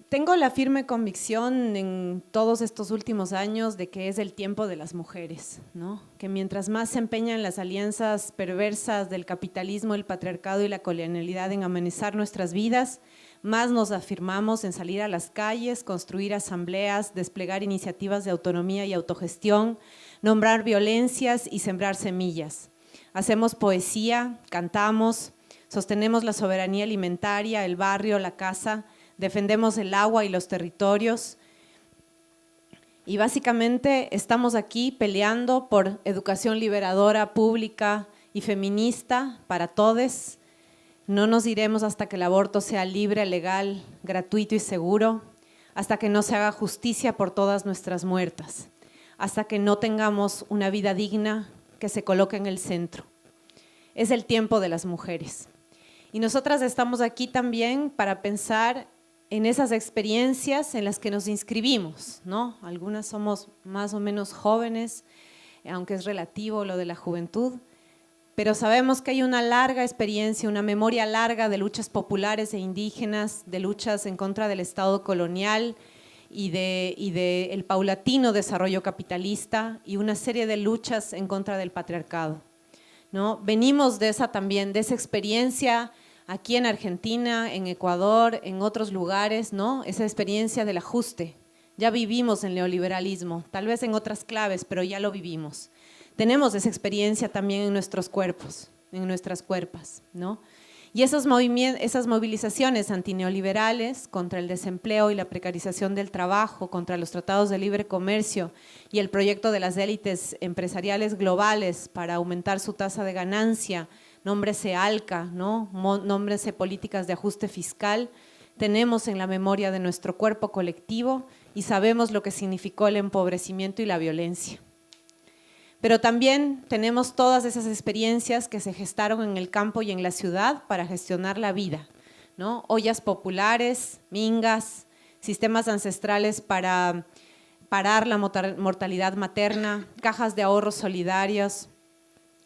Tengo la firme convicción en todos estos últimos años de que es el tiempo de las mujeres, ¿no? Que mientras más se empeñan las alianzas perversas del capitalismo, el patriarcado y la colonialidad en amenizar nuestras vidas, más nos afirmamos en salir a las calles, construir asambleas, desplegar iniciativas de autonomía y autogestión, nombrar violencias y sembrar semillas. Hacemos poesía, cantamos, sostenemos la soberanía alimentaria, el barrio, la casa, defendemos el agua y los territorios y básicamente estamos aquí peleando por educación liberadora, pública y feminista para todos. No nos iremos hasta que el aborto sea libre, legal, gratuito y seguro, hasta que no se haga justicia por todas nuestras muertas, hasta que no tengamos una vida digna que se coloque en el centro. Es el tiempo de las mujeres. Y nosotras estamos aquí también para pensar en esas experiencias en las que nos inscribimos, ¿no? Algunas somos más o menos jóvenes, aunque es relativo lo de la juventud, pero sabemos que hay una larga experiencia, una memoria larga de luchas populares e indígenas, de luchas en contra del Estado colonial y de el paulatino desarrollo capitalista y una serie de luchas en contra del patriarcado, ¿no? Venimos de esa también, de esa experiencia aquí en Argentina, en Ecuador, en otros lugares, ¿no? Esa experiencia del ajuste. Ya vivimos el neoliberalismo, tal vez en otras claves, pero ya lo vivimos. Tenemos esa experiencia también en nuestros cuerpos, en nuestras cuerpas, ¿no? Y esas movilizaciones antineoliberales contra el desempleo y la precarización del trabajo, contra los tratados de libre comercio y el proyecto de las élites empresariales globales para aumentar su tasa de ganancia, nómbrese ALCA, ¿no? Nómbrese políticas de ajuste fiscal, tenemos en la memoria de nuestro cuerpo colectivo y sabemos lo que significó el empobrecimiento y la violencia. Pero también tenemos todas esas experiencias que se gestaron en el campo y en la ciudad para gestionar la vida, ¿no? Ollas populares, mingas, sistemas ancestrales para parar la mortalidad materna, cajas de ahorros solidarios.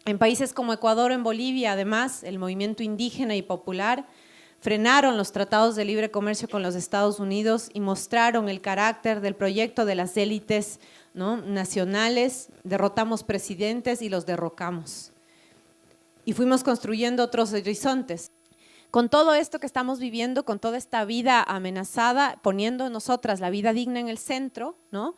En países como Ecuador o en Bolivia, además, el movimiento indígena y popular frenaron los tratados de libre comercio con los Estados Unidos y mostraron el carácter del proyecto de las élites, ¿no? Nacionales, derrotamos presidentes y los derrocamos. Y fuimos construyendo otros horizontes. Con todo esto que estamos viviendo, con toda esta vida amenazada, poniendo nosotras la vida digna en el centro, ¿no?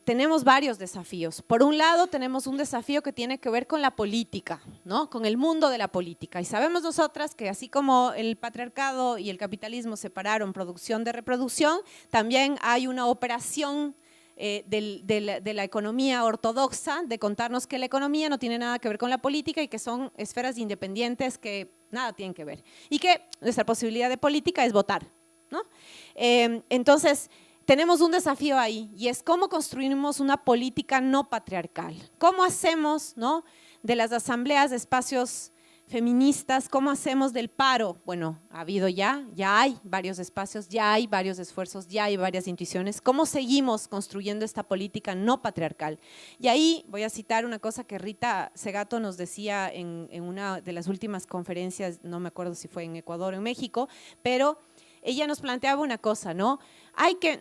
Tenemos varios desafíos. Por un lado, tenemos un desafío que tiene que ver con la política, ¿no? Con el mundo de la política. Y sabemos nosotras que así como el patriarcado y el capitalismo separaron producción de reproducción, también hay una operación de la economía ortodoxa de contarnos que la economía no tiene nada que ver con la política y que son esferas independientes que nada tienen que ver. Y que nuestra posibilidad de política es votar, ¿no? Entonces, tenemos un desafío ahí y es cómo construimos una política no patriarcal. ¿Cómo hacemos, ¿no? De las asambleas de espacios feministas, cómo hacemos del paro? Bueno, ha habido ya hay varios espacios, ya hay varios esfuerzos, ya hay varias intuiciones. ¿Cómo seguimos construyendo esta política no patriarcal? Y ahí voy a citar una cosa que Rita Segato nos decía en una de las últimas conferencias, no me acuerdo si fue en Ecuador o en México, pero ella nos planteaba una cosa, ¿no?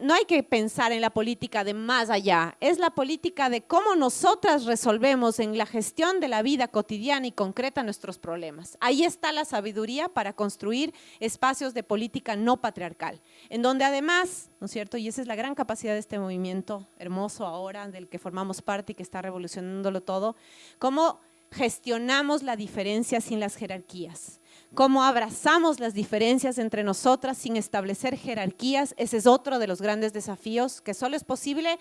No hay que pensar en la política de más allá, es la política de cómo nosotras resolvemos en la gestión de la vida cotidiana y concreta nuestros problemas. Ahí está la sabiduría para construir espacios de política no patriarcal, en donde además, ¿no es cierto? Y esa es la gran capacidad de este movimiento hermoso ahora, del que formamos parte y que está revolucionándolo todo, cómo gestionamos la diferencia sin las jerarquías. Cómo abrazamos las diferencias entre nosotras sin establecer jerarquías, ese es otro de los grandes desafíos que solo es posible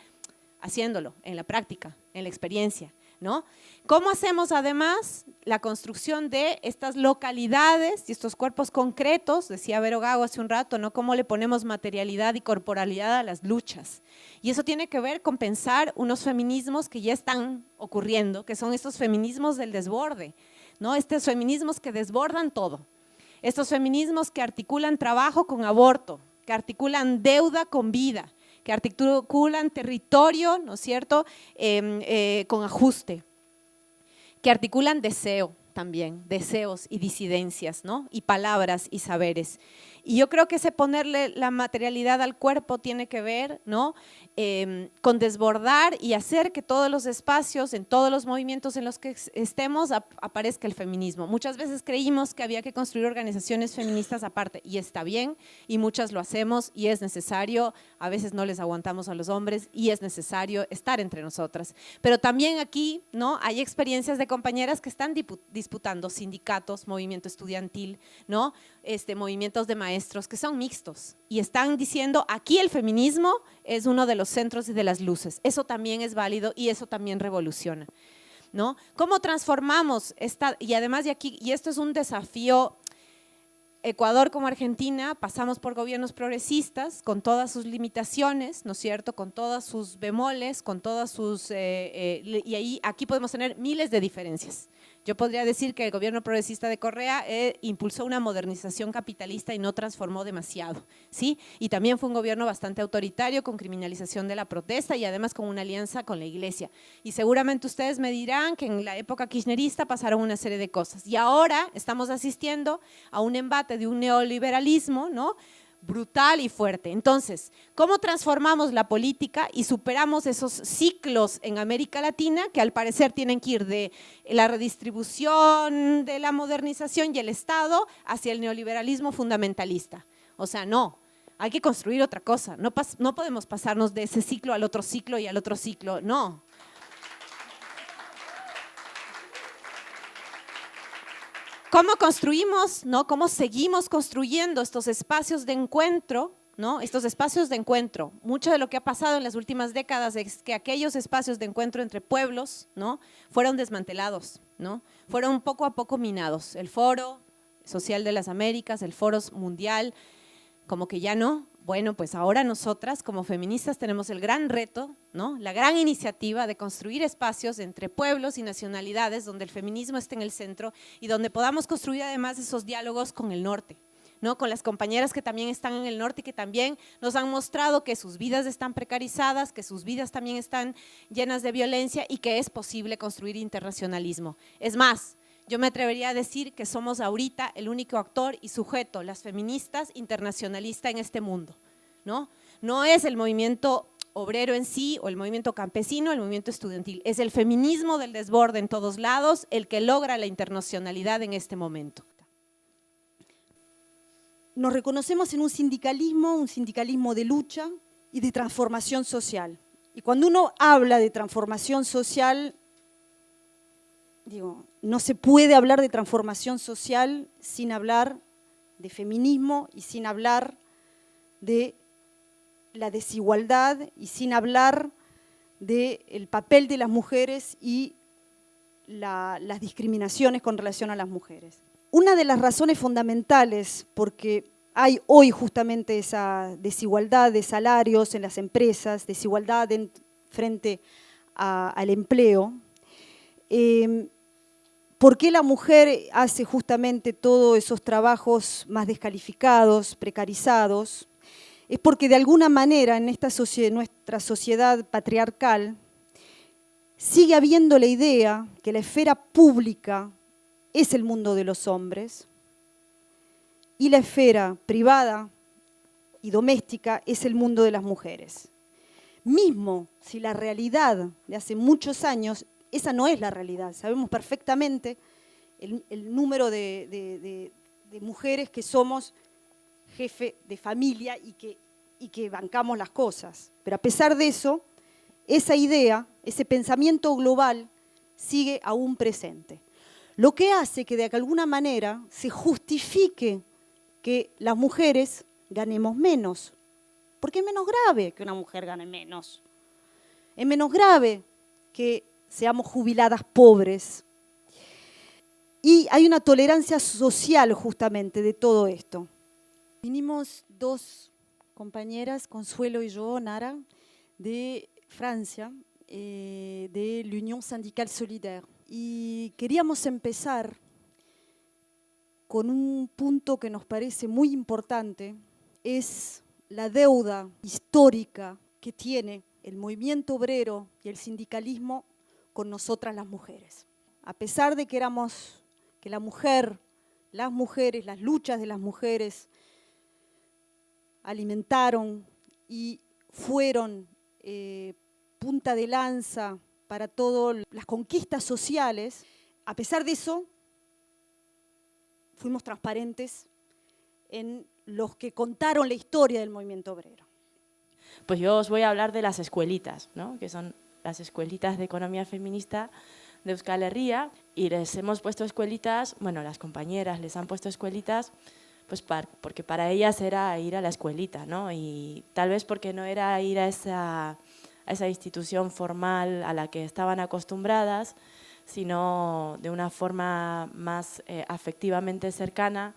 haciéndolo en la práctica, en la experiencia, ¿no? ¿Cómo hacemos además la construcción de estas localidades y estos cuerpos concretos? Decía Vero Gago hace un rato, ¿no? ¿Cómo le ponemos materialidad y corporalidad a las luchas? Y eso tiene que ver con pensar unos feminismos que ya están ocurriendo, que son estos feminismos del desborde, ¿no? Estos feminismos que desbordan todo, estos feminismos que articulan trabajo con aborto, que articulan deuda con vida, que articulan territorio, ¿no es cierto?, con ajuste, que articulan deseo también, deseos y disidencias, ¿no?, y palabras y saberes. Y yo creo que ese ponerle la materialidad al cuerpo tiene que ver, ¿no?, con desbordar y hacer que todos los espacios, en todos los movimientos en los que estemos, aparezca el feminismo. Muchas veces creímos que había que construir organizaciones feministas aparte, y está bien, y muchas lo hacemos, y es necesario, a veces no les aguantamos a los hombres, y es necesario estar entre nosotras. Pero también aquí, ¿no?, hay experiencias de compañeras que están disputando sindicatos, movimiento estudiantil, ¿no?, movimientos de maestros que son mixtos, y están diciendo, aquí el feminismo es uno de los centros y de las luces. Eso también es válido y eso también revoluciona, ¿no? ¿Cómo transformamos esta? Y además de aquí, y esto es un desafío, Ecuador como Argentina, pasamos por gobiernos progresistas con todas sus limitaciones, ¿no es cierto?, con todas sus bemoles, con todas sus… y ahí, aquí podemos tener miles de diferencias. Yo podría decir que el gobierno progresista de Correa impulsó una modernización capitalista y no transformó demasiado, ¿sí? Y también fue un gobierno bastante autoritario, con criminalización de la protesta y además con una alianza con la iglesia. Y seguramente ustedes me dirán que en la época kirchnerista pasaron una serie de cosas. Y ahora estamos asistiendo a un embate de un neoliberalismo, ¿no?, brutal y fuerte. Entonces, ¿cómo transformamos la política y superamos esos ciclos en América Latina que al parecer tienen que ir de la redistribución, de la modernización y el Estado hacia el neoliberalismo fundamentalista? O sea, no, hay que construir otra cosa, no podemos pasarnos de ese ciclo al otro ciclo y al otro ciclo, no. ¿Cómo construimos, no? ¿Cómo seguimos construyendo estos espacios de encuentro, ¿no? Estos espacios de encuentro. Mucho de lo que ha pasado en las últimas décadas es que aquellos espacios de encuentro entre pueblos, ¿no?, fueron desmantelados, ¿no? Fueron poco a poco minados. El Foro Social de las Américas, el Foro Mundial, como que ya no. Bueno, pues ahora nosotras como feministas tenemos el gran reto, ¿no?, la gran iniciativa de construir espacios entre pueblos y nacionalidades donde el feminismo esté en el centro y donde podamos construir además esos diálogos con el norte, ¿no?, con las compañeras que también están en el norte y que también nos han mostrado que sus vidas están precarizadas, que sus vidas también están llenas de violencia y que es posible construir internacionalismo. Es más, yo me atrevería a decir que somos ahorita el único actor y sujeto, las feministas, internacionalista en este mundo, ¿no? No es el movimiento obrero en sí o el movimiento campesino, el movimiento estudiantil, es el feminismo del desborde en todos lados el que logra la internacionalidad en este momento. Nos reconocemos en un sindicalismo de lucha y de transformación social. Y cuando uno habla de transformación social, digo, no se puede hablar de transformación social sin hablar de feminismo y sin hablar de la desigualdad y sin hablar del papel de las mujeres y las discriminaciones con relación a las mujeres. Una de las razones fundamentales porque hay hoy justamente esa desigualdad de salarios en las empresas, desigualdad frente al empleo, ¿por qué la mujer hace justamente todos esos trabajos más descalificados, precarizados? Es porque de alguna manera en nuestra sociedad patriarcal sigue habiendo la idea que la esfera pública es el mundo de los hombres y la esfera privada y doméstica es el mundo de las mujeres. Mismo si la realidad de hace muchos años, esa no es la realidad. Sabemos perfectamente el número de mujeres que somos jefe de familia y que bancamos las cosas. Pero a pesar de eso, esa idea, ese pensamiento global sigue aún presente. Lo que hace que de alguna manera se justifique que las mujeres ganemos menos. Porque es menos grave que una mujer gane menos. Es menos grave que seamos jubiladas pobres. Y hay una tolerancia social justamente de todo esto. Vinimos dos compañeras, Consuelo y yo, Nara, de Francia, de l'Union Syndicale Solidaire. Y queríamos empezar con un punto que nos parece muy importante, es la deuda histórica que tiene el movimiento obrero y el sindicalismo con nosotras las mujeres. A pesar de que la mujer, las mujeres, las luchas de las mujeres alimentaron y fueron punta de lanza para todas las conquistas sociales, a pesar de eso, fuimos transparentes en los que contaron la historia del movimiento obrero. Pues yo os voy a hablar de las escuelitas, ¿no? Que son las escuelitas de economía feminista de Euskal Herria, y les hemos puesto escuelitas, bueno, las compañeras les han puesto escuelitas, pues porque para ellas era ir a la escuelita, ¿no? Y tal vez porque no era ir a esa institución formal a la que estaban acostumbradas, sino de una forma más afectivamente cercana,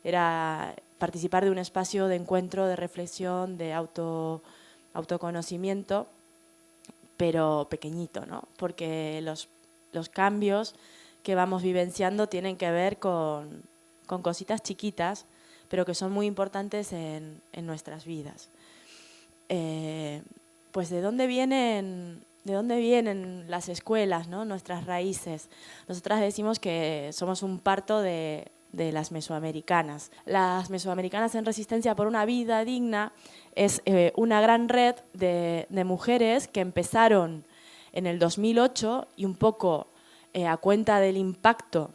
era participar de un espacio de encuentro, de reflexión, de autoconocimiento, pero pequeñito, ¿no? Porque los cambios que vamos vivenciando tienen que ver con cositas chiquitas, pero que son muy importantes en nuestras vidas. Pues ¿de dónde vienen las escuelas, ¿no? Nuestras raíces? Nosotras decimos que somos un parto de las mesoamericanas. Las mesoamericanas en resistencia por una vida digna es una gran red de mujeres que empezaron en el 2008 y un poco a cuenta del impacto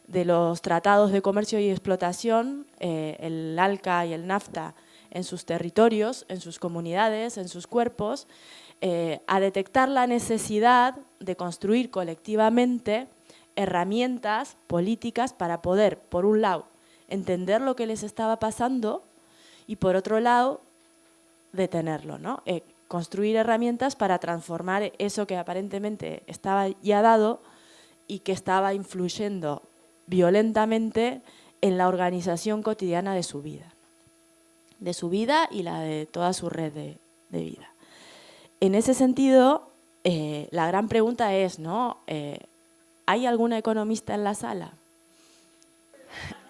de los tratados de comercio y explotación, el ALCA y el NAFTA, en sus territorios, en sus comunidades, en sus cuerpos, a detectar la necesidad de construir colectivamente herramientas políticas para poder, por un lado, entender lo que les estaba pasando y, por otro lado, detenerlo, ¿no? Construir herramientas para transformar eso que aparentemente estaba ya dado y que estaba influyendo violentamente en la organización cotidiana de su vida y la de toda su red de vida. En ese sentido, la gran pregunta es, ¿no? ¿Hay alguna economista en la sala?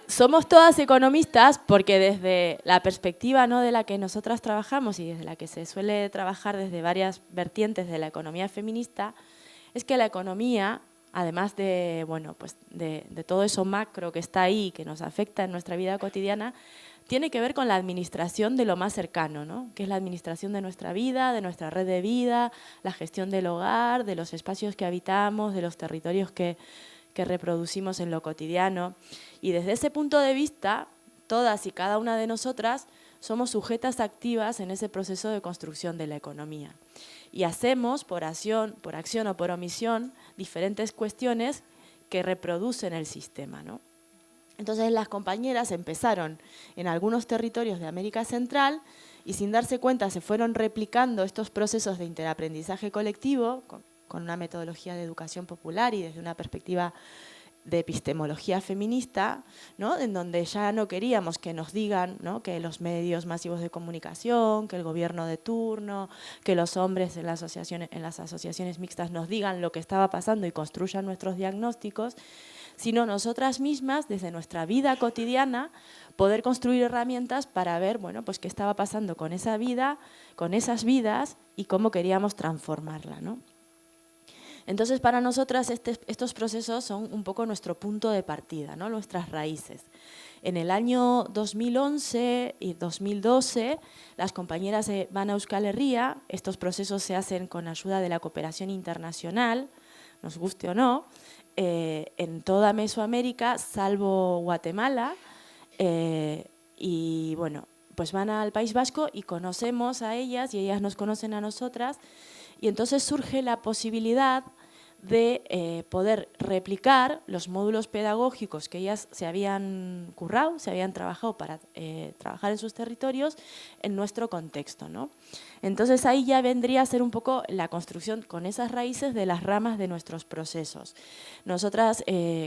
Somos todas economistas porque desde la perspectiva, ¿no?, de la que nosotras trabajamos y desde la que se suele trabajar desde varias vertientes de la economía feminista, es que la economía, además de, bueno, pues de todo eso macro que está ahí, que nos afecta en nuestra vida cotidiana, tiene que ver con la administración de lo más cercano, ¿no? Que es la administración de nuestra vida, de nuestra red de vida, la gestión del hogar, de los espacios que habitamos, de los territorios que reproducimos en lo cotidiano. Y desde ese punto de vista, todas y cada una de nosotras somos sujetas activas en ese proceso de construcción de la economía. Y hacemos, por acción o por omisión, diferentes cuestiones que reproducen el sistema, ¿no? Entonces las compañeras empezaron en algunos territorios de América Central y sin darse cuenta se fueron replicando estos procesos de interaprendizaje colectivo con una metodología de educación popular y desde una perspectiva de epistemología feminista, ¿no?, en donde ya no queríamos que nos digan, ¿no?, que los medios masivos de comunicación, que el gobierno de turno, que los hombres en las asociaciones mixtas nos digan lo que estaba pasando y construyan nuestros diagnósticos, sino nosotras mismas, desde nuestra vida cotidiana, poder construir herramientas para ver, bueno, pues qué estaba pasando con esa vida, con esas vidas y cómo queríamos transformarla, ¿no? Entonces, para nosotras estos procesos son un poco nuestro punto de partida, ¿no?, nuestras raíces. En el año 2011 y 2012, las compañeras van a Euskal Herria. Estos procesos se hacen con ayuda de la cooperación internacional, nos guste o no, en toda Mesoamérica, salvo Guatemala, y bueno, pues van al País Vasco y conocemos a ellas y ellas nos conocen a nosotras, y entonces surge la posibilidad de poder replicar los módulos pedagógicos que ellas se habían currado, se habían trabajado para trabajar en sus territorios en nuestro contexto, ¿no? Entonces ahí ya vendría a ser un poco la construcción con esas raíces de las ramas de nuestros procesos. Nosotras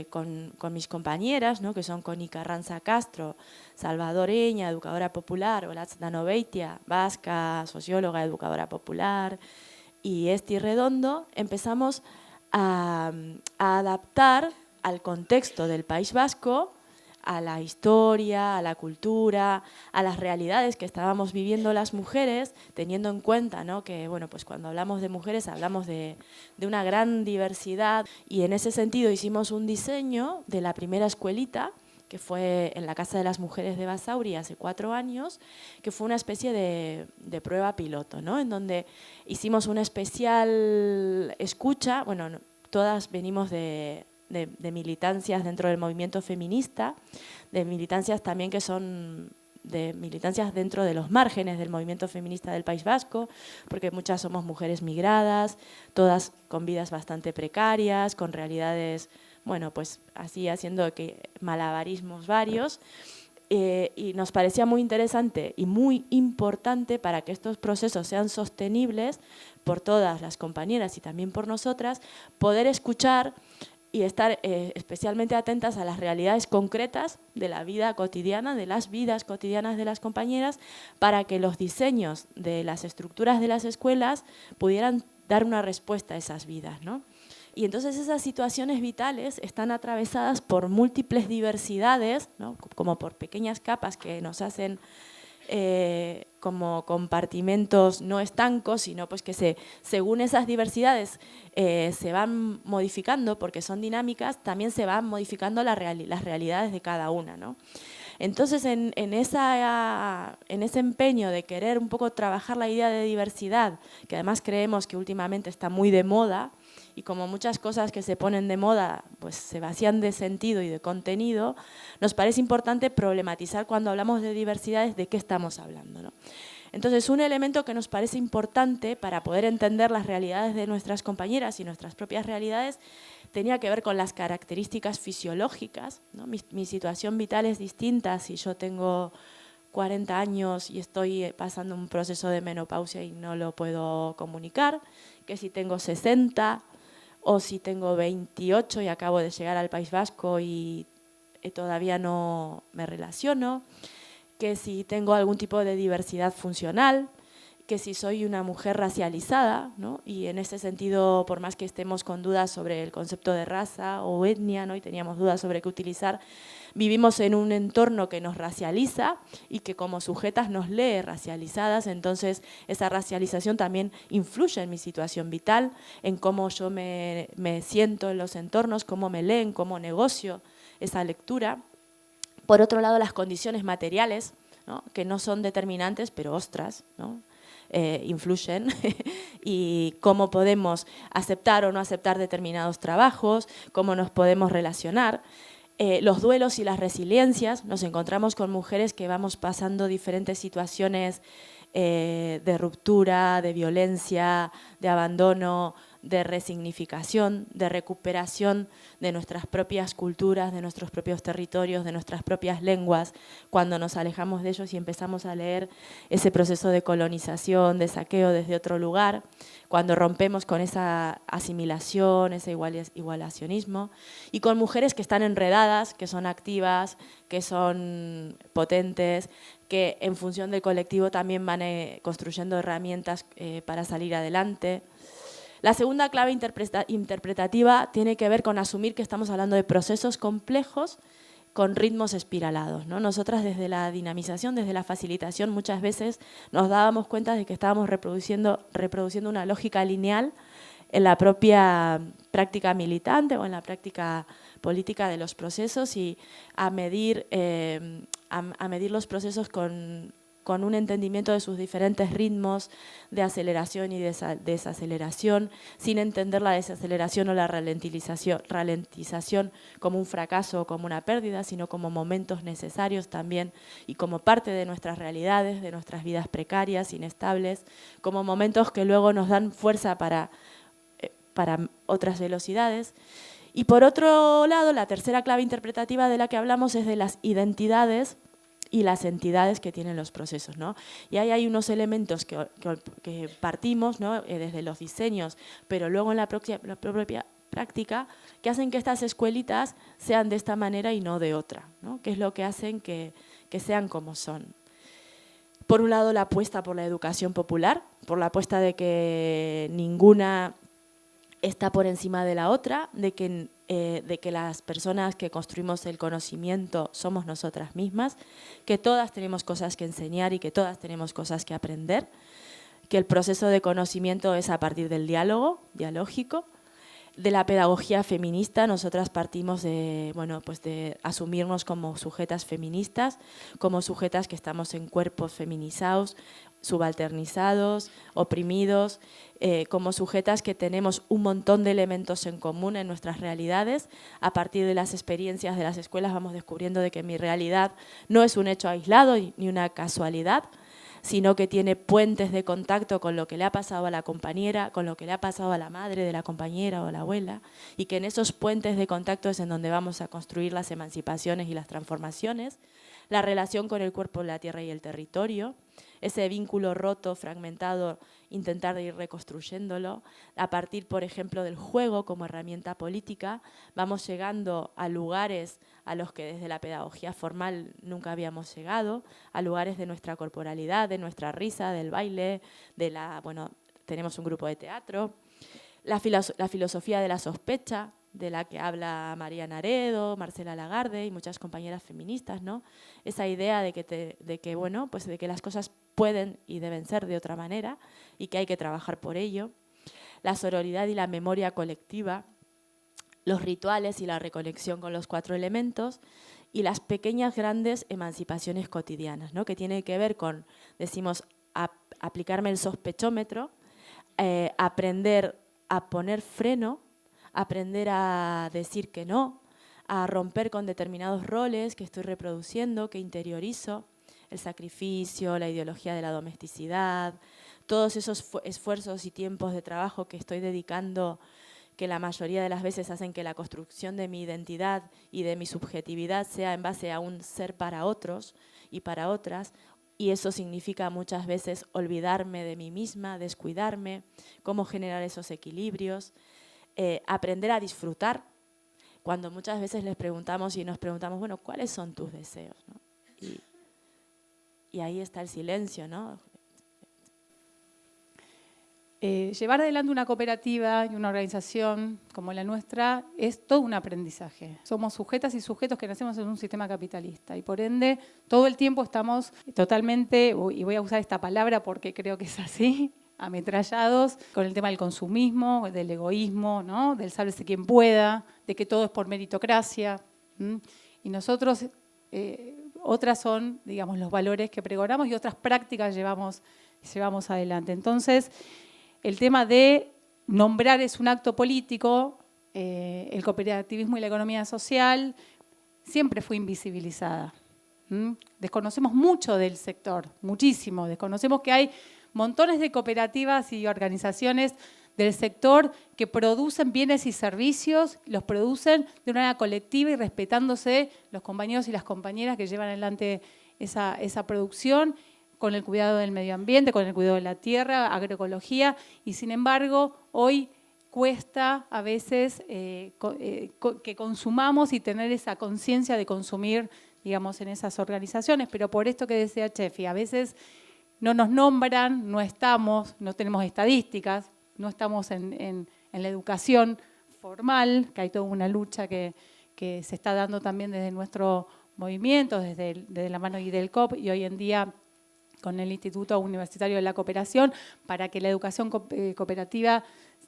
con mis compañeras, ¿no?, que son Connie Carranza Castro, salvadoreña, educadora popular, Olatz Danoveitia, vasca, socióloga, educadora popular, y Esti Redondo, empezamos a adaptar al contexto del País Vasco a la historia, a la cultura, a las realidades que estábamos viviendo las mujeres, teniendo en cuenta, ¿no?, que bueno, pues cuando hablamos de mujeres hablamos de una gran diversidad, y en ese sentido hicimos un diseño de la primera escuelita, que fue en la Casa de las Mujeres de Basauri hace 4 años, que fue una especie de prueba piloto, ¿no?, en donde hicimos una especial escucha. Bueno, todas venimos de militancias dentro del movimiento feminista, de militancias también que son de militancias dentro de los márgenes del movimiento feminista del País Vasco, porque muchas somos mujeres migradas, todas con vidas bastante precarias, con realidades, bueno, pues así haciendo que malabarismos varios, y nos parecía muy interesante y muy importante para que estos procesos sean sostenibles por todas las compañeras y también por nosotras, poder escuchar y estar especialmente atentas a las realidades concretas de la vida cotidiana, de las vidas cotidianas de las compañeras, para que los diseños de las estructuras de las escuelas pudieran dar una respuesta a esas vidas, ¿no? Y entonces esas situaciones vitales están atravesadas por múltiples diversidades, ¿no?, como por pequeñas capas que nos hacen como compartimentos no estancos, sino pues que según esas diversidades se van modificando, porque son dinámicas, también se van modificando las realidades de cada una, ¿no? Entonces, en ese empeño de querer un poco trabajar la idea de diversidad, que además creemos que últimamente está muy de moda, y como muchas cosas que se ponen de moda pues se vacían de sentido y de contenido, nos parece importante problematizar cuando hablamos de diversidades de qué estamos hablando, ¿no? Entonces, un elemento que nos parece importante para poder entender las realidades de nuestras compañeras y nuestras propias realidades tenía que ver con las características fisiológicas, ¿no? Mi situación vital es distinta si yo tengo 40 años y estoy pasando un proceso de menopausia y no lo puedo comunicar, que si tengo 60 o si tengo 28 y acabo de llegar al País Vasco y todavía no me relaciono, que si tengo algún tipo de diversidad funcional, que si soy una mujer racializada, ¿no? Y en ese sentido, por más que estemos con dudas sobre el concepto de raza o etnia, ¿no?, y teníamos dudas sobre qué utilizar, vivimos en un entorno que nos racializa y que como sujetas nos lee racializadas, entonces esa racialización también influye en mi situación vital, en cómo yo me siento en los entornos, cómo me leen, cómo negocio esa lectura. Por otro lado, las condiciones materiales, ¿no?, que no son determinantes, pero ostras, ¿no?, influyen, y cómo podemos aceptar o no aceptar determinados trabajos, cómo nos podemos relacionar. Los duelos y las resiliencias, nos encontramos con mujeres que vamos pasando diferentes situaciones de ruptura, de violencia, de abandono, de resignificación, de recuperación de nuestras propias culturas, de nuestros propios territorios, de nuestras propias lenguas, cuando nos alejamos de ellos y empezamos a leer ese proceso de colonización, de saqueo desde otro lugar, cuando rompemos con esa asimilación, ese igualacionismo, y con mujeres que están enredadas, que son activas, que son potentes, que en función del colectivo también van construyendo herramientas para salir adelante. La segunda clave interpretativa tiene que ver con asumir que estamos hablando de procesos complejos con ritmos espiralados, ¿no? Nosotras desde la dinamización, desde la facilitación, muchas veces nos dábamos cuenta de que estábamos reproduciendo una lógica lineal en la propia práctica militante o en la práctica política de los procesos, y a medir los procesos con un entendimiento de sus diferentes ritmos de aceleración y desaceleración, sin entender la desaceleración o la ralentización como un fracaso o como una pérdida, sino como momentos necesarios también y como parte de nuestras realidades, de nuestras vidas precarias, inestables, como momentos que luego nos dan fuerza para otras velocidades. Y por otro lado, la tercera clave interpretativa de la que hablamos es de las identidades y las entidades que tienen los procesos, ¿no? Y ahí hay unos elementos que partimos, ¿no?, desde los diseños, pero luego en la propia práctica, que hacen que estas escuelitas sean de esta manera y no de otra, ¿no?, que es lo que hacen que sean como son. Por un lado, la apuesta por la educación popular, por la apuesta de que ninguna está por encima de la otra, de que las personas que construimos el conocimiento somos nosotras mismas, que todas tenemos cosas que enseñar y que todas tenemos cosas que aprender, que el proceso de conocimiento es a partir del diálogo, dialógico. De la pedagogía feminista, nosotras partimos de, bueno, pues de asumirnos como sujetas feministas, como sujetas que estamos en cuerpos feminizados, subalternizados, oprimidos, como sujetas que tenemos un montón de elementos en común en nuestras realidades. A partir de las experiencias de las escuelas vamos descubriendo de que mi realidad no es un hecho aislado ni una casualidad, sino que tiene puentes de contacto con lo que le ha pasado a la compañera, con lo que le ha pasado a la madre de la compañera o a la abuela, y que en esos puentes de contacto es en donde vamos a construir las emancipaciones y las transformaciones, la relación con el cuerpo, la tierra y el territorio, ese vínculo roto, fragmentado, intentar de ir reconstruyéndolo. A partir, por ejemplo, del juego como herramienta política, vamos llegando a lugares a los que desde la pedagogía formal nunca habíamos llegado, a lugares de nuestra corporalidad, de nuestra risa, del baile, bueno, tenemos un grupo de teatro, la filosofía de la sospecha, de la que habla María Naredo, Marcela Lagarde y muchas compañeras feministas, ¿no? Esa idea de que, bueno, pues de que las cosas pueden y deben ser de otra manera y que hay que trabajar por ello. La sororidad y la memoria colectiva, los rituales y la reconexión con los 4 elementos y las pequeñas grandes emancipaciones cotidianas, ¿no? Que tiene que ver con, decimos, aplicarme el sospechómetro, aprender a poner freno, aprender a decir que no, a romper con determinados roles que estoy reproduciendo, que interiorizo, el sacrificio, la ideología de la domesticidad, todos esos esfuerzos y tiempos de trabajo que estoy dedicando, que la mayoría de las veces hacen que la construcción de mi identidad y de mi subjetividad sea en base a un ser para otros y para otras, y eso significa muchas veces olvidarme de mí misma, descuidarme, cómo generar esos equilibrios, aprender a disfrutar, cuando muchas veces les preguntamos y nos preguntamos, bueno, ¿cuáles son tus deseos? ¿No? Y ahí está el silencio, ¿no? Llevar adelante una cooperativa y una organización como la nuestra es todo un aprendizaje. Somos sujetas y sujetos que nacemos en un sistema capitalista y por ende todo el tiempo estamos totalmente, y voy a usar esta palabra porque creo que es así, ametrallados con el tema del consumismo, del egoísmo, ¿no? Del sálvese quien pueda, de que todo es por meritocracia. Y nosotros, otras son, digamos, los valores que pregonamos y otras prácticas llevamos adelante. Entonces, el tema de nombrar es un acto político, el cooperativismo y la economía social siempre fue invisibilizada. Desconocemos mucho del sector, muchísimo. Desconocemos que hay montones de cooperativas y organizaciones del sector que producen bienes y servicios, los producen de una manera colectiva y respetándose los compañeros y las compañeras que llevan adelante esa producción, con el cuidado del medio ambiente, con el cuidado de la tierra, agroecología, y sin embargo hoy cuesta a veces que consumamos y tener esa conciencia de consumir, digamos, en esas organizaciones, pero por esto que decía Chefi, a veces no nos nombran, no tenemos estadísticas, no estamos en la educación formal, que hay toda una lucha que se está dando también desde nuestro movimiento, desde la mano del COP y hoy en día con el Instituto Universitario de la Cooperación, para que la educación cooperativa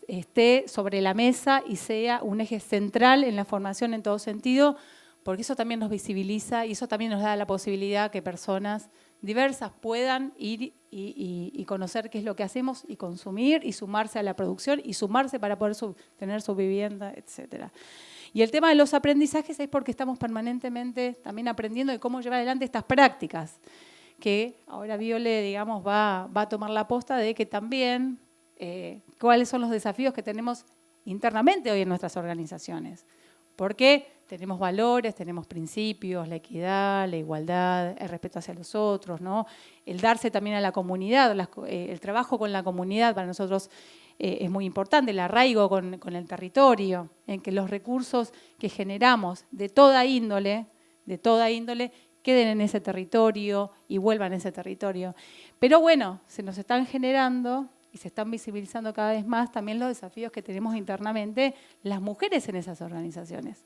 esté sobre la mesa y sea un eje central en la formación en todo sentido, porque eso también nos visibiliza y eso también nos da la posibilidad que personas diversas puedan ir y conocer qué es lo que hacemos y consumir y sumarse a la producción y sumarse para poder tener su vivienda, etcétera. Y el tema de los aprendizajes es porque estamos permanentemente también aprendiendo de cómo llevar adelante estas prácticas, que ahora Viole, digamos, va a tomar la posta de que también cuáles son los desafíos que tenemos internamente hoy en nuestras organizaciones. Porque tenemos valores, tenemos principios, la equidad, la igualdad, el respeto hacia los otros, ¿no? El darse también a la comunidad, el trabajo con la comunidad para nosotros es muy importante, el arraigo con el territorio, en que los recursos que generamos de toda índole, queden en ese territorio y vuelvan a ese territorio. Pero bueno, se nos están generando y se están visibilizando cada vez más también los desafíos que tenemos internamente las mujeres en esas organizaciones.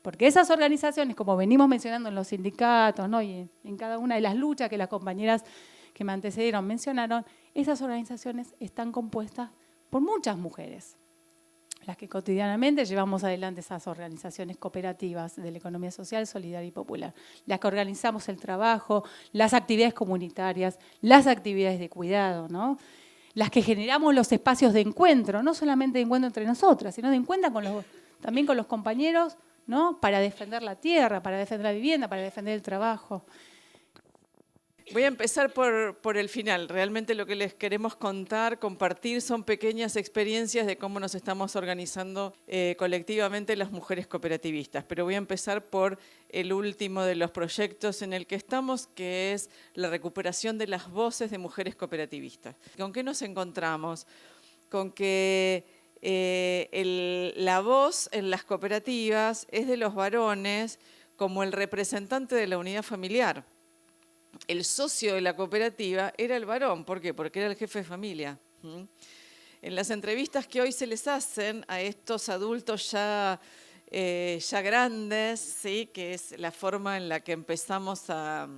Porque esas organizaciones, como venimos mencionando en los sindicatos, ¿no? Y en cada una de las luchas que las compañeras que me antecedieron mencionaron, esas organizaciones están compuestas por muchas mujeres, las que cotidianamente llevamos adelante esas organizaciones cooperativas de la economía social, solidaria y popular, las que organizamos el trabajo, las actividades comunitarias, las actividades de cuidado, ¿no? Las que generamos los espacios de encuentro, no solamente de encuentro entre nosotras, sino de encuentro también con los compañeros, ¿no? Para defender la tierra, para defender la vivienda, para defender el trabajo. Voy a empezar por el final. Realmente lo que les queremos contar, compartir, son pequeñas experiencias de cómo nos estamos organizando colectivamente las mujeres cooperativistas. Pero voy a empezar por el último de los proyectos en el que estamos, que es la recuperación de las voces de mujeres cooperativistas. ¿Con qué nos encontramos? Con que la voz en las cooperativas es de los varones como el representante de la unidad familiar. El socio de la cooperativa era el varón. ¿Por qué? Porque era el jefe de familia. En las entrevistas que hoy se les hacen a estos adultos ya grandes, ¿sí? Que es la forma en la que empezamos a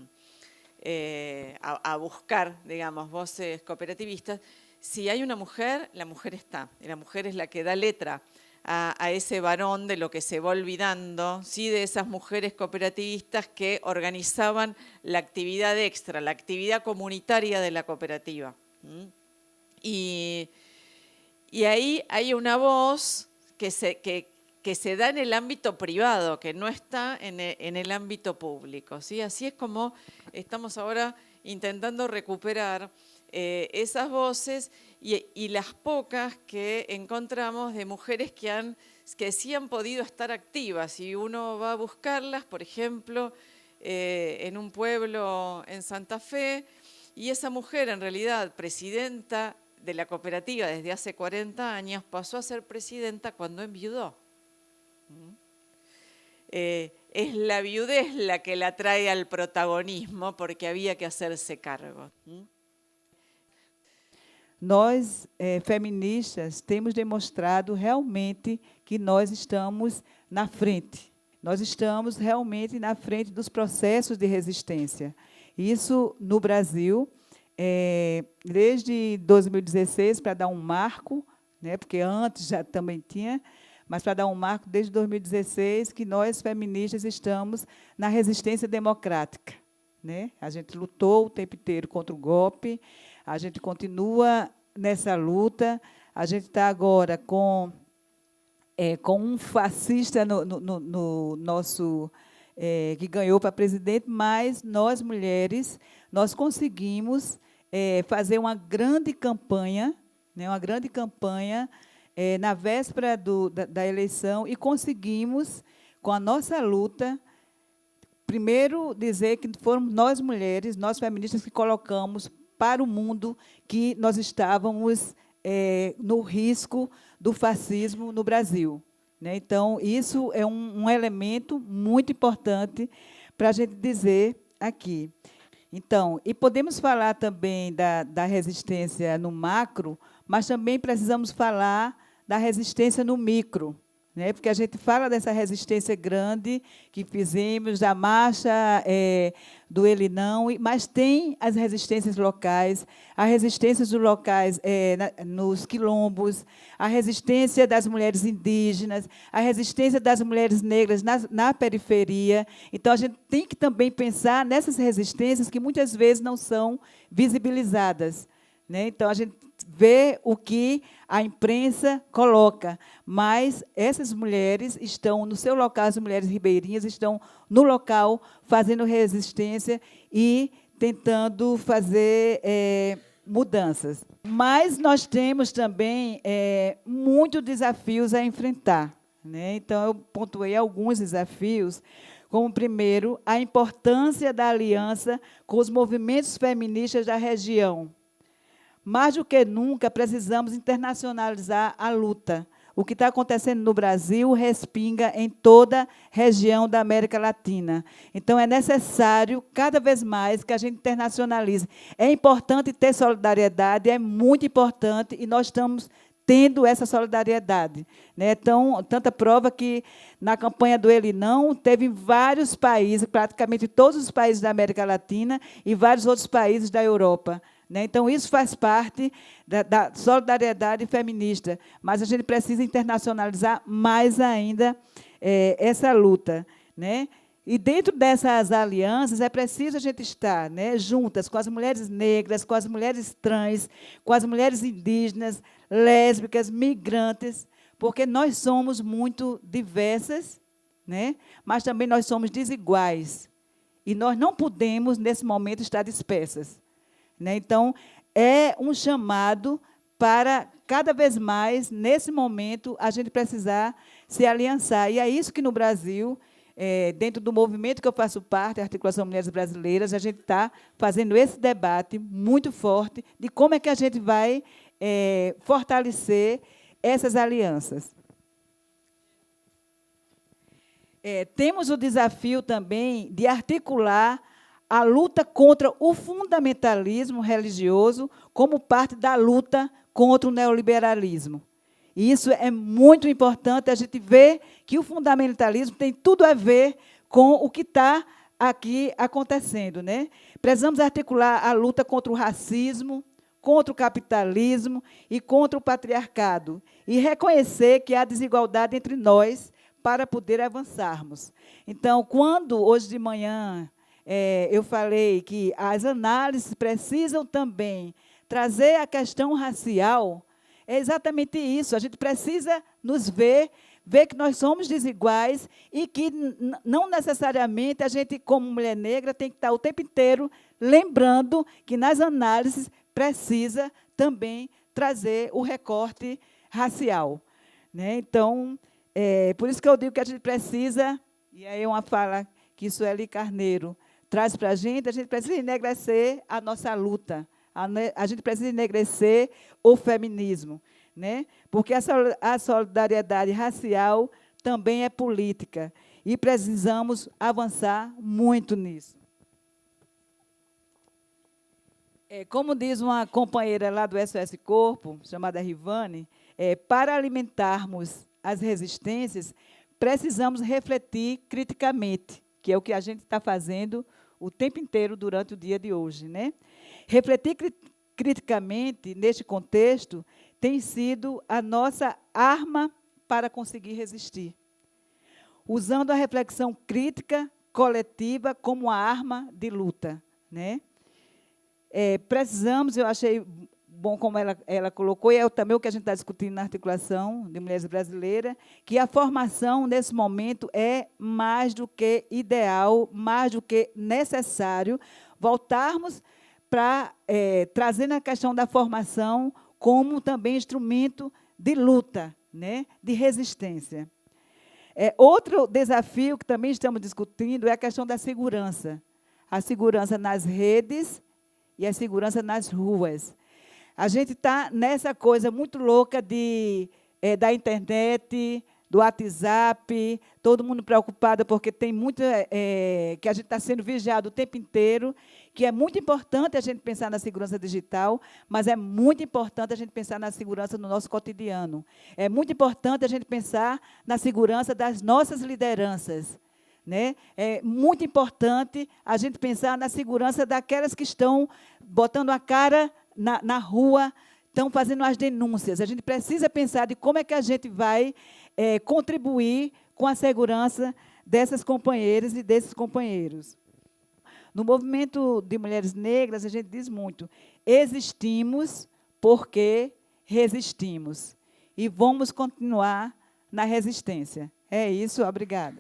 buscar, digamos, voces cooperativistas, si hay una mujer, la mujer está. Y la mujer es la que da letra a ese varón de lo que se va olvidando, ¿sí? De esas mujeres cooperativistas que organizaban la actividad extra, la actividad comunitaria de la cooperativa. Y ahí hay una voz que se da en el ámbito privado, que no está en el ámbito público, ¿sí? Así es como estamos ahora intentando recuperar esas voces y las pocas que encontramos de mujeres que sí han podido estar activas. Y uno va a buscarlas, por ejemplo, en un pueblo en Santa Fe, y esa mujer, en realidad, presidenta de la cooperativa desde hace 40 años, pasó a ser presidenta cuando enviudó. Es la viudez la que la trae al protagonismo, porque había que hacerse cargo. Nós, feministas, temos demonstrado realmente que nós estamos na frente. Nós estamos realmente na frente dos processos de resistência. Isso, no Brasil, desde 2016, para dar um marco, né, porque antes já também tinha, mas para dar um marco, desde 2016, que nós, feministas, estamos na resistência democrática, né? A gente lutou o tempo inteiro contra o golpe, a gente continua nessa luta, a gente está agora com um fascista no nosso, que ganhou para presidente, mas nós, mulheres, nós conseguimos fazer uma grande campanha, né, na véspera da eleição, e conseguimos, com a nossa luta, primeiro dizer que foram nós, mulheres, nós feministas, que colocamos para o mundo que nós estávamos no risco do fascismo no Brasil, né? Então, isso é um elemento muito importante para a gente dizer aqui. Então, e podemos falar também da resistência no macro, mas também precisamos falar da resistência no micro, né? Porque a gente fala dessa resistência grande que fizemos, da marcha do Ele Não, mas tem as resistências locais, as resistências dos locais nos quilombos, a resistência das mulheres indígenas, a resistência das mulheres negras na periferia. Então, a gente tem que também pensar nessas resistências que muitas vezes não são visibilizadas, né? Então, a gente vê o que a imprensa coloca, mas essas mulheres estão no seu local, as mulheres ribeirinhas estão no local fazendo resistência e tentando fazer mudanças. Mas nós temos também muitos desafios a enfrentar, né? Então, eu pontuei alguns desafios, como, primeiro, a importância da aliança com os movimentos feministas da região. Mais do que nunca, precisamos internacionalizar a luta. o que está acontecendo no Brasil respinga em toda a região da América Latina. Então, é necessário, cada vez mais, que a gente internacionalize. É importante ter solidariedade, é muito importante, e nós estamos tendo essa solidariedade, né? Então, tanta prova que, na campanha do Ele Não, teve vários países, praticamente todos os países da América Latina e vários outros países da Europa, né? Então, isso faz parte da solidariedade feminista, mas a gente precisa internacionalizar mais ainda essa luta, né? E, dentro dessas alianças, é preciso a gente estar, né, juntas com as mulheres negras, com as mulheres trans, com as mulheres indígenas, lésbicas, migrantes, porque nós somos muito diversas, né, mas também nós somos desiguais. E nós não podemos, nesse momento, estar dispersas, né? Então, é um chamado para, cada vez mais, nesse momento, a gente precisar se aliançar. E é isso que, no Brasil, dentro do movimento que eu faço parte, a Articulação Mulheres Brasileiras, a gente está fazendo esse debate muito forte de como é que a gente vai fortalecer essas alianças. Temos o desafio também de articular a luta contra o fundamentalismo religioso como parte da luta contra o neoliberalismo. E isso é muito importante, a gente vê que o fundamentalismo tem tudo a ver com o que está aqui acontecendo, né? Precisamos articular a luta contra o racismo, contra o capitalismo e contra o patriarcado, e reconhecer que há desigualdade entre nós para poder avançarmos. Então, quando, hoje de manhã, eu falei que as análises precisam também trazer a questão racial, é exatamente isso. A gente precisa nos ver que nós somos desiguais e que não necessariamente a gente, como mulher negra, tem que estar o tempo inteiro lembrando que, nas análises, precisa também trazer o recorte racial, né? Então, por isso que eu digo que a gente precisa, e aí é uma fala que Sueli Carneiro traz para a gente precisa enegrecer a nossa luta, a gente precisa enegrecer o feminismo, né? Porque a solidariedade racial também é política, e precisamos avançar muito nisso. Como diz uma companheira lá do SOS Corpo, chamada Rivane, para alimentarmos as resistências, precisamos refletir criticamente, que é o que a gente está fazendo o tempo inteiro durante o dia de hoje, né? Refletir criticamente, neste contexto, tem sido a nossa arma para conseguir resistir, usando a reflexão crítica coletiva como uma arma de luta, né? Precisamos, eu achei bom como ela colocou, e é também o que a gente está discutindo na Articulação de Mulheres Brasileiras, que a formação, nesse momento, é mais do que ideal, mais do que necessário, voltarmos para trazer a questão da formação como também instrumento de luta, né, de resistência. Outro desafio que também estamos discutindo é a questão da segurança. A segurança nas redes e a segurança nas ruas. A gente está nessa coisa muito louca da internet, do WhatsApp, todo mundo preocupado porque tem muito que a gente está sendo vigiado o tempo inteiro, que é muito importante a gente pensar na segurança digital, mas é muito importante a gente pensar na segurança no nosso cotidiano. É muito importante a gente pensar na segurança das nossas lideranças, né? É muito importante a gente pensar na segurança daquelas que estão botando a cara na rua, estão fazendo as denúncias. A gente precisa pensar de como é que a gente vai contribuir com a segurança dessas companheiras e desses companheiros. No movimento de mulheres negras, a gente diz muito, existimos porque resistimos. E vamos continuar na resistência. É isso, obrigada.